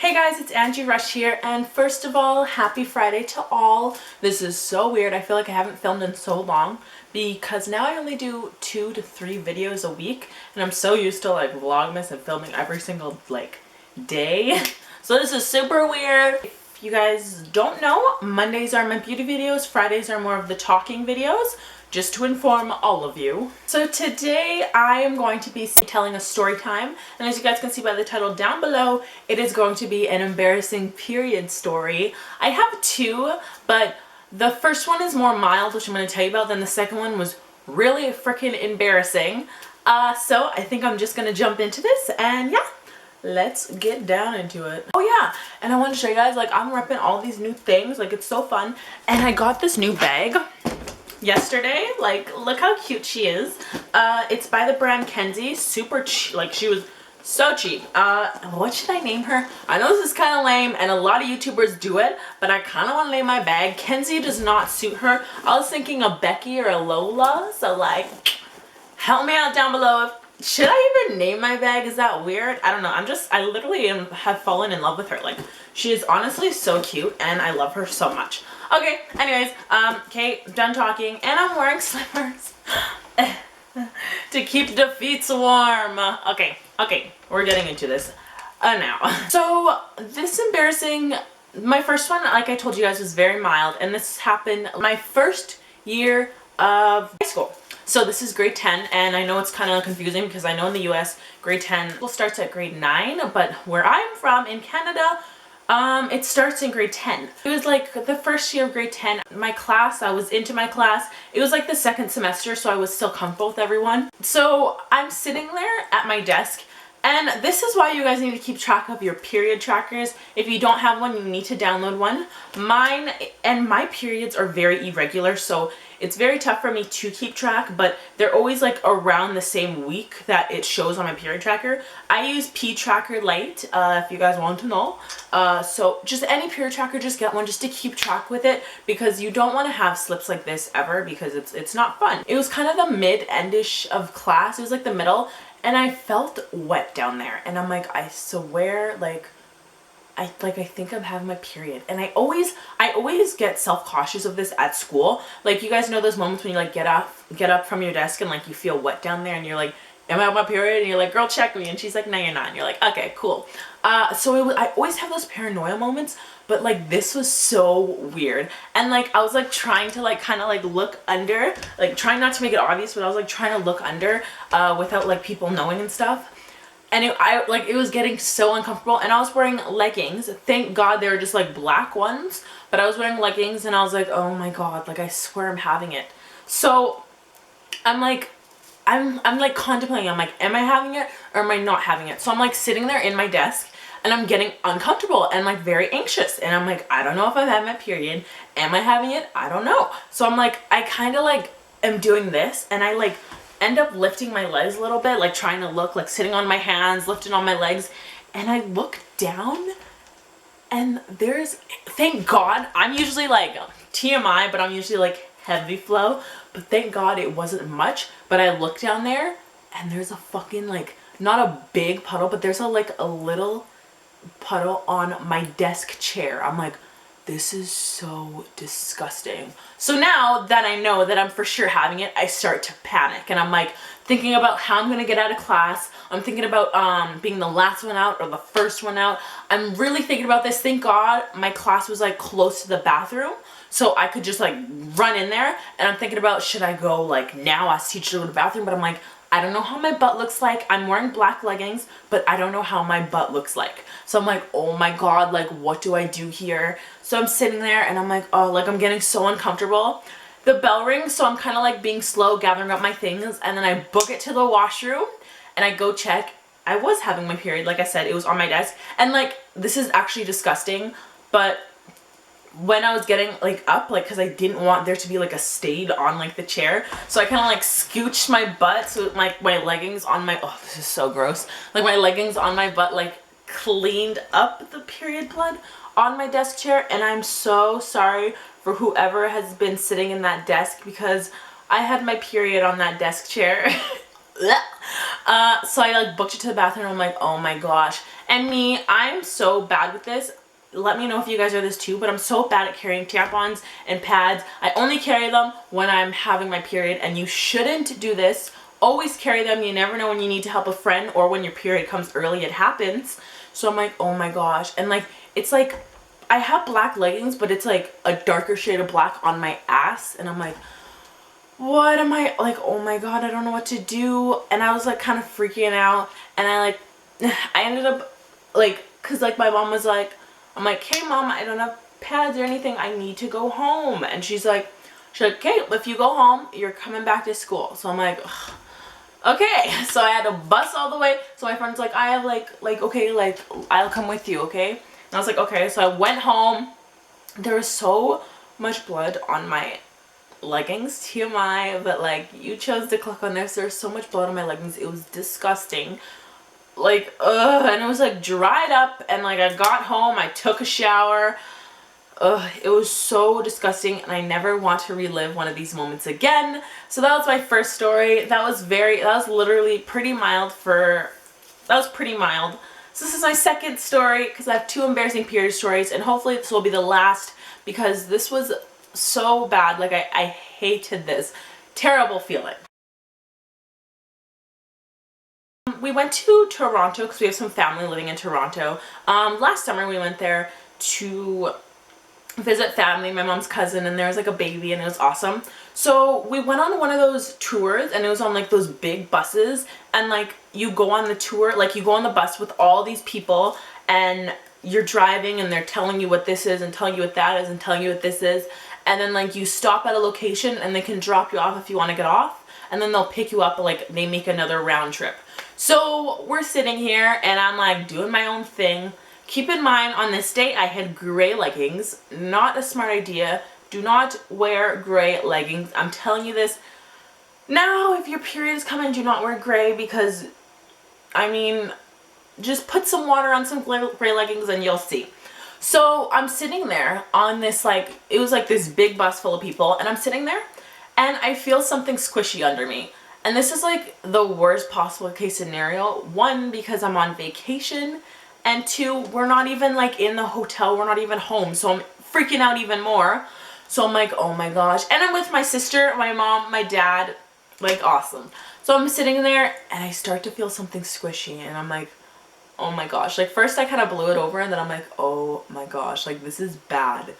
Hey guys, it's Angie Rush here, and first of all, happy Friday to all. This is so weird. I feel like I haven't filmed in so long because now I only do 2 to 3 videos a week, and I'm so used to like Vlogmas and filming every single day. So this is super weird. If you guys don't know, Mondays are my beauty videos, Fridays are more of the talking videos, just to inform all of you. So today I am going to be telling a story time, and as you guys can see by the title down below, it is going to be an embarrassing period story. I have 2, but the first one is more mild, which I'm going to tell you about, then the second one was really freaking embarrassing. So I think I'm just going to jump into this, and yeah, let's get down into it. Oh yeah, and I want to show you guys, like, I'm repping all these new things, like it's so fun, and I got this new bag yesterday. Like, look how cute she is. It's by the brand Kenzie. Super cheap. Like, she was so cheap. What should I name her? I know this is kind of lame and a lot of YouTubers do it, but I kind of want to name my bag. Kenzie does not suit her. I was thinking a Becky or a Lola, so like, help me out down below. Should I even name my bag? Is that weird? I don't know. I literally have fallen in love with her. Like, she is honestly so cute and I love her so much. Okay, anyways, okay, done talking, and I'm wearing slippers to keep the feet warm. Okay, we're getting into this now. So this embarrassing, my first one, like I told you guys, was very mild, and this happened my first year of high school. So this is grade 10, and I know it's kind of confusing because I know in the US grade 10 starts at grade 9, but where I'm from in Canada, it starts in grade 10. It was like the first year of grade 10. My class, I was into my class. It was like the second semester, so I was still comfortable with everyone. So I'm sitting there at my desk, and this is why you guys need to keep track of your period trackers. If you don't have one, you need to download one. Mine and my periods are very irregular, so it's very tough for me to keep track, but they're always like around the same week that it shows on my period tracker. I use P Tracker Lite, if you guys want to know. So just any period tracker, just get one just to keep track with it, because you don't want to have slips like this ever, because it's not fun. It was kind of the mid-endish of class. It was like the middle, and I felt wet down there, and I'm like, I swear, I think I'm having my period. And I always get self-cautious of this at school. Like, you guys know those moments when you like get up from your desk and like you feel wet down there and you're like, am I on my period? And you're like, girl, check me. And she's like, no, you're not. And you're like, okay, cool. So I always have those paranoia moments, but like this was so weird. And like I was like trying to like kind of like look under, like trying not to make it obvious, but I was like trying to look under without like people knowing and stuff. And it was getting so uncomfortable, and I was wearing leggings. Thank God they were just like black ones, but I was wearing leggings, and I was like, oh my God, like I swear I'm having it. So I'm like contemplating, I'm like, am I having it or am I not having it? So I'm like sitting there in my desk, and I'm getting uncomfortable and like very anxious, and I'm like, I don't know if I'm having my period. Am I having it? I don't know. So I'm like, I kind of like am doing this, and I like end up lifting my legs a little bit, like trying to look, like sitting on my hands, lifting on my legs, and I look down, and there's, thank God, I'm usually like TMI, but I'm usually like heavy flow, but thank God it wasn't much. But I look down there, and there's a fucking, like, not a big puddle, but there's a little puddle on my desk chair. I'm like, this is so disgusting. So now that I know that I'm for sure having it, I start to panic, and I'm like thinking about how I'm gonna get out of class. I'm thinking about being the last one out or the first one out. I'm really thinking about this. Thank God my class was like close to the bathroom, so I could just like run in there. And I'm thinking about, should I go like now, ask teacher to go to the bathroom? But I'm like, I don't know how my butt looks like. I'm wearing black leggings, but I don't know how my butt looks like. So I'm like, oh my God, like what do I do here? So I'm sitting there, and I'm like, oh, like I'm getting so uncomfortable. The bell rings, so I'm kind of like being slow, gathering up my things, and then I book it to the washroom, and I go check. I was having my period, like I said, it was on my desk, and like this is actually disgusting, but when I was getting like up, like, because I didn't want there to be like a stain on like the chair, so I kind of like scooched my butt, so like my leggings on my, oh, this is so gross, like my leggings on my butt like cleaned up the period blood on my desk chair. And I'm so sorry for whoever has been sitting in that desk, because I had my period on that desk chair. So I like booked it to the bathroom. I'm like, oh my gosh. And me, I'm so bad with this. Let me know if you guys are this too, but I'm so bad at carrying tampons and pads. I only carry them when I'm having my period, and you shouldn't do this. Always carry them. You never know when you need to help a friend or when your period comes early. It happens. So I'm like, oh my gosh. And like, it's like, I have black leggings, but it's like a darker shade of black on my ass. And I'm like, what am I, like, oh my god, I don't know what to do. And I was like kind of freaking out. And I ended up like, cause like my mom was like, I'm like, hey mom, I don't have pads or anything. I need to go home. And she's like, okay, if you go home, you're coming back to school. So I'm like, ugh. Okay. So I had to bus all the way. So my friend's like, I have okay, like, I'll come with you, okay? And I was like, okay. So I went home. There was so much blood on my leggings, TMI, but like, you chose to click on this. There's so much blood on my leggings. It was disgusting. Like, ugh, and it was like dried up, and like I got home, I took a shower. Ugh, it was so disgusting, and I never want to relive one of these moments again. So that was my first story. That was literally pretty mild that was pretty mild. So this is my second story, because I have two embarrassing period stories, and hopefully this will be the last, because this was so bad. Like, I hated this. Terrible feeling. We went to Toronto because we have some family living in Toronto. Last summer we went there to visit family, my mom's cousin, and there was like a baby, and it was awesome. So we went on one of those tours, and it was on like those big buses, and like you go on the tour, like you go on the bus with all these people, and you're driving, and they're telling you what this is and telling you what that is and telling you what this is, and then like you stop at a location and they can drop you off if you want to get off, and then they'll pick you up, like they make another round trip. So we're sitting here, and I'm like doing my own thing. Keep in mind, on this day I had gray leggings. Not a smart idea. Do not wear gray leggings. I'm telling you this now. If your period is coming, do not wear gray, because I mean, just put some water on some gray leggings and you'll see. So I'm sitting there on this, like, it was like this big bus full of people, and I'm sitting there and I feel something squishy under me. And this is like the worst possible case scenario. One, because I'm on vacation, and two, we're not even like in the hotel, we're not even home, so I'm freaking out even more. So I'm like, oh my gosh. And I'm with my sister, my mom, my dad, like awesome. So I'm sitting there and I start to feel something squishy, and I'm like, oh my gosh. Like, first I kind of blew it over, and then I'm like, oh my gosh, like this is bad.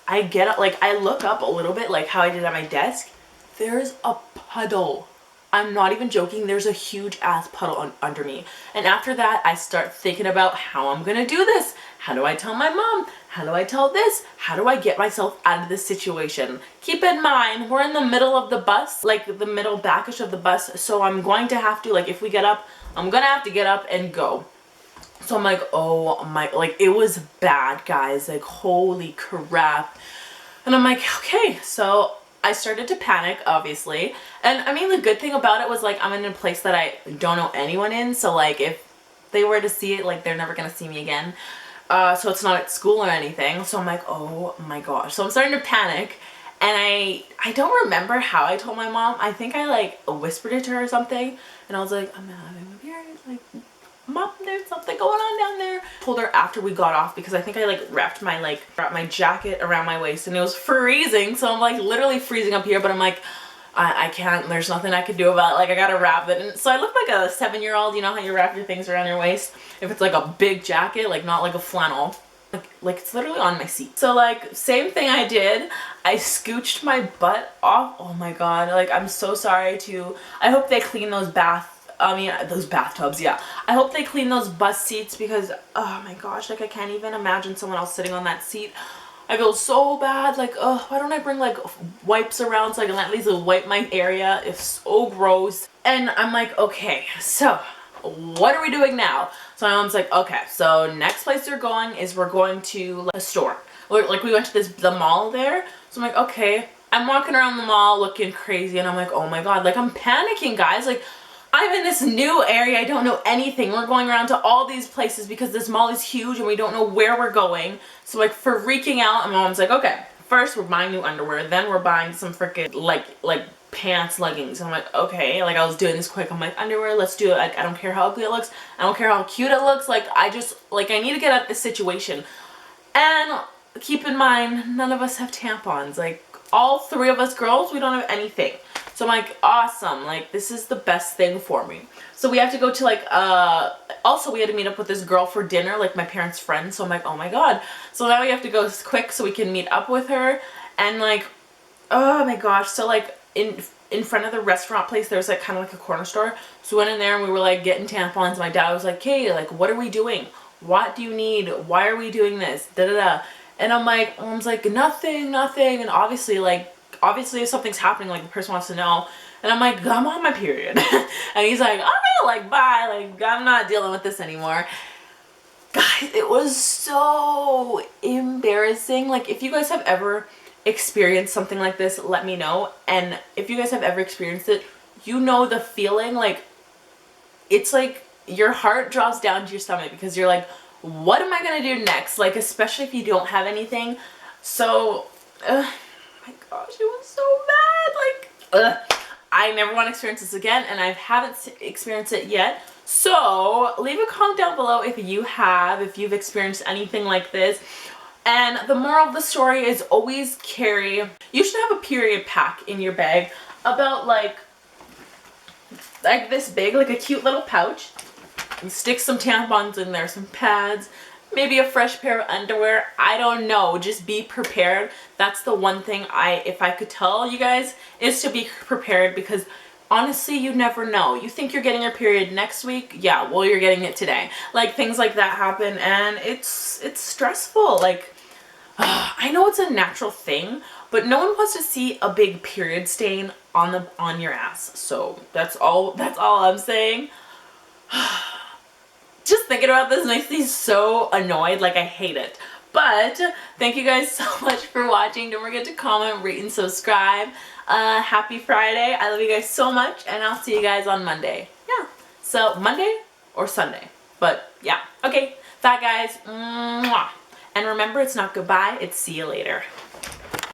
I get up, like I look up a little bit, like how I did at my desk. There's a puddle. I'm not even joking. There's a huge ass puddle under me. And after that, I start thinking about how I'm gonna do this. How do I tell my mom? How do I tell this? How do I get myself out of this situation? Keep in mind, we're in the middle of the bus, like the middle backish of the bus. So I'm going to have to, like, if we get up, I'm gonna have to get up and go. So I'm like, oh my, like it was bad, guys. Like, holy crap. And I'm like, okay, so I started to panic, obviously. And I mean, the good thing about it was, like, I'm in a place that I don't know anyone in. So like, if they were to see it, like, they're never gonna see me again. So it's not at school or anything. So I'm like, oh my gosh. So I'm starting to panic. And I don't remember how I told my mom. I think I like whispered it to her or something. And I was like, I'm having my period. Like, Mom, there's something going on down there. I told her after we got off, because I think I like wrapped my jacket around my waist, and it was freezing. So I'm like literally freezing up here, but I'm like, I can't, there's nothing I can do about it. Like, I gotta wrap it. And so I look like a 7-year-old, you know how you wrap your things around your waist? If it's like a big jacket, like not like a flannel. Like it's literally on my seat. So like, same thing I did. I scooched my butt off. Oh my god, like I'm so sorry I hope they clean those those bathtubs, yeah. I hope they clean those bus seats, because, oh my gosh, like I can't even imagine someone else sitting on that seat. I feel so bad, like, oh, why don't I bring like wipes around so I can at least wipe my area? It's so gross. And I'm like, okay, so what are we doing now? So my mom's like, okay, so next place we're going is we're going to a store. Like, we went to the mall there. So I'm like, okay. I'm walking around the mall looking crazy, and I'm like, oh my god, like I'm panicking, guys. Like, I'm in this new area, I don't know anything. We're going around to all these places because this mall is huge and we don't know where we're going. So like, freaking out, and my mom's like, okay, first we're buying new underwear, then we're buying some freaking like pants, leggings. I'm like, okay, like I was doing this quick. I'm like, underwear, let's do it. Like, I don't care how ugly it looks. I don't care how cute it looks. Like, I need to get out of this situation. And keep in mind, none of us have tampons. Like, all three of us girls, we don't have anything. So I'm like, awesome. Like, this is the best thing for me. So we have to go to like, also we had to meet up with this girl for dinner, like my parents' friend. So I'm like, oh my God. So now we have to go quick so we can meet up with her. And like, oh my gosh. So like in front of the restaurant place, there's like kind of like a corner store. So we went in there and we were like getting tampons. My dad was like, hey, like, what are we doing? What do you need? Why are we doing this? Da da da. And I'm like, mom's like, nothing. And obviously if something's happening, like the person wants to know. And I'm like, I'm on my period. And he's like, okay, like, bye. Like, I'm not dealing with this anymore. Guys, it was so embarrassing. Like, if you guys have ever experienced something like this, let me know. And if you guys have ever experienced it, you know the feeling. Like, it's like your heart drops down to your stomach because you're like, what am I going to do next? Like, especially if you don't have anything. So, my gosh, it was so bad. Like, I never want to experience this again, and I haven't experienced it yet. So leave a comment down below if you've experienced anything like this. And the moral of the story is always you should have a period pack in your bag about like this big, like a cute little pouch. And stick some tampons in there, some pads, maybe a fresh pair of underwear. I don't know. Just be prepared. That's the one thing if I could tell you guys, is to be prepared, because honestly, you never know. You think you're getting your period next week? Yeah, well, you're getting it today. Like, things like that happen, and it's stressful. Like, I know it's a natural thing, but no one wants to see a big period stain on your ass. So that's all I'm saying. Just thinking about this makes me so annoyed. Like, I hate it. But thank you guys so much for watching. Don't forget to comment, rate, and subscribe. Happy Friday. I love you guys so much, and I'll see you guys on Monday. Yeah. So Monday or Sunday. But yeah. Okay. Bye, guys. Mwah. And remember, it's not goodbye. It's see you later.